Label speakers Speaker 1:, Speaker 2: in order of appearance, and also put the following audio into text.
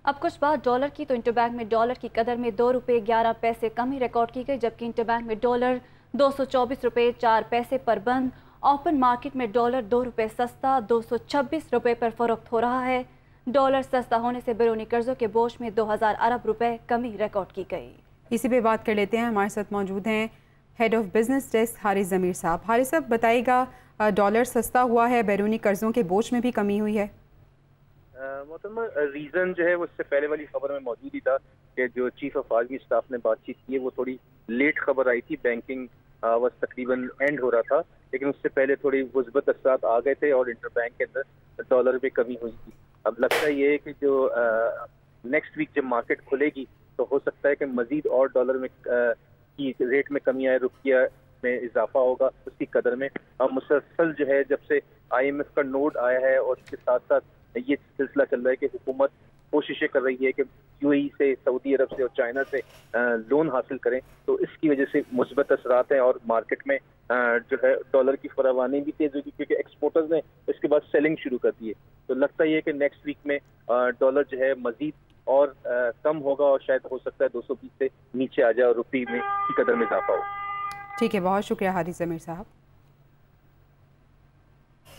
Speaker 1: अब कुछ बात डॉलर की, तो इंटरबैंक में डॉलर की कदर में 2 रुपये 11 पैसे कमी रिकॉर्ड की गई, जबकि इंटरबैंक में डॉलर 224 रुपये 4 पैसे पर बंद। ओपन मार्केट में डॉलर 2 रुपये सस्ता 226 रुपये पर फरोख्त हो रहा है। डॉलर सस्ता होने से बैरूनी कर्जों के बोझ में 2000 अरब रुपए कमी रिकॉर्ड की गई।
Speaker 2: इसी पे बात कर लेते हैं। हमारे साथ मौजूद हैं head of business desk Haris Zameer साहब। हारिस साहब बताइएगा, डॉलर सस्ता हुआ है, बैरूनी कर्जों के बोझ में भी कमी हुई है।
Speaker 3: मोहतरमा, रीज़न जो है वो इससे पहले वाली खबर में मौजूद ही था कि जो चीफ ऑफ आर्मी स्टाफ ने बातचीत की है वो थोड़ी लेट खबर आई थी। बैंकिंग बस तकरीबन एंड हो रहा था, लेकिन उससे पहले थोड़ी मुस्बत असरात आ गए थे और इंटरबैंक के अंदर डॉलर में कमी हुई थी। अब लगता ये है कि जो नेक्स्ट वीक जब मार्केट खुलेगी तो हो सकता है कि मजीद और डॉलर में की रेट में कमी आए, रुपया में इजाफा होगा उसकी कदर में। मुसलसल जो है जब से IMF का नोट आया है और उसके साथ साथ ये सिलसिला चल रहा है कि हुकूमत कोशिशें कर रही है कि UAE से, सऊदी अरब से और चाइना से लोन हासिल करें, तो इसकी वजह से मुस्बत असरात हैं और मार्केट में जो है डॉलर की फरावानी भी तेज होगी, क्योंकि एक्सपोर्टर्स ने इसके बाद सेलिंग शुरू कर दी है। तो लगता ही है कि नेक्स्ट वीक में डॉलर जो है मजीद और कम होगा और शायद हो सकता है 220 से नीचे आ जाए और रुपये में की कदर में इजाफा हो।
Speaker 2: ठीक है, बहुत शुक्रिया हारिस ज़मीर साहब।